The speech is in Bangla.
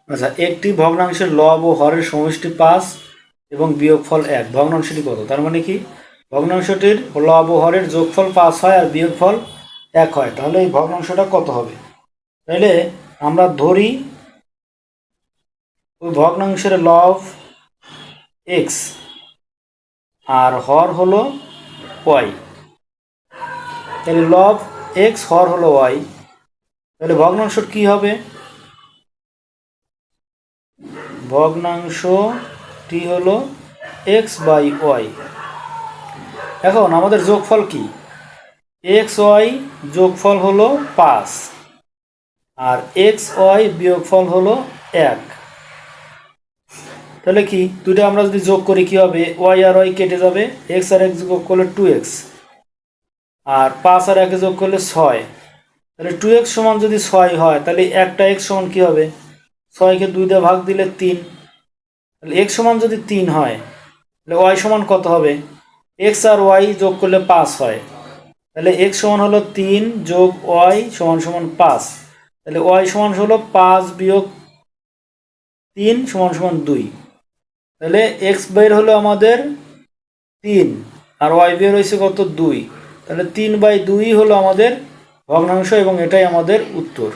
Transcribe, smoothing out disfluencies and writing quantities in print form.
আচ্ছা, একটি ভগ্নাংশের লব ও হরের সমষ্টি 5 এবং বিয়োগফল 1, ভগ্নাংশটি কত? তার মানে কি, ভগ্নাংশটির লব ও হরের যোগফল 5 হয় আর বিয়োগফল 1 হয়, তাহলে এই ভগ্নাংশটা কত হবে? তাহলে আমরা ধরি ওই ভগ্নাংশের লব এক্স আর হর হলো ওয়াই। তাহলে লব এক্স, হর হলো ওয়াই, তাহলে ভগ্নাংশ কি হবে? ভগ্নাংশটি হলো এক্স বাই ওয়াই। এখন আমাদের যোগফল কি? এক্স ওয়াই যোগফল হলো 5 আর এক্স ওয়াই বিয়োগফল হলো 1। তাহলে কি, দুটো আমরা যদি যোগ করি কি হবে? ওয়াই আর ওয়াই কেটে যাবে, এক্স আর এক্স যোগ করলে 2x, আর 5 আর 1 যোগ করলে 6। তাহলে 2x সমান যদি 6 হয়, তাহলে একটা এক্স সমান কি হবে? 6কে 2 দিয়ে ভাগ দিলে 3। তাহলে এক্স সমান যদি 3 হয়, তাহলে ওয়াই সমান কত হবে? এক্স আর ওয়াই যোগ করলে 5 হয়, তাহলে এক্স সমান হলো 3 যোগ ওয়াই সমান সমান 5। তাহলে ওয়াই সমান হলো 5 বিয়োগ 3 সমান সমান 2। তাহলে এক্স বের হলো আমাদের 3 আর ওয়াই বের হয়েছে কত? 2। তাহলে 3/2 হলো আমাদের ভগ্নাংশ এবং এটাই আমাদের উত্তর।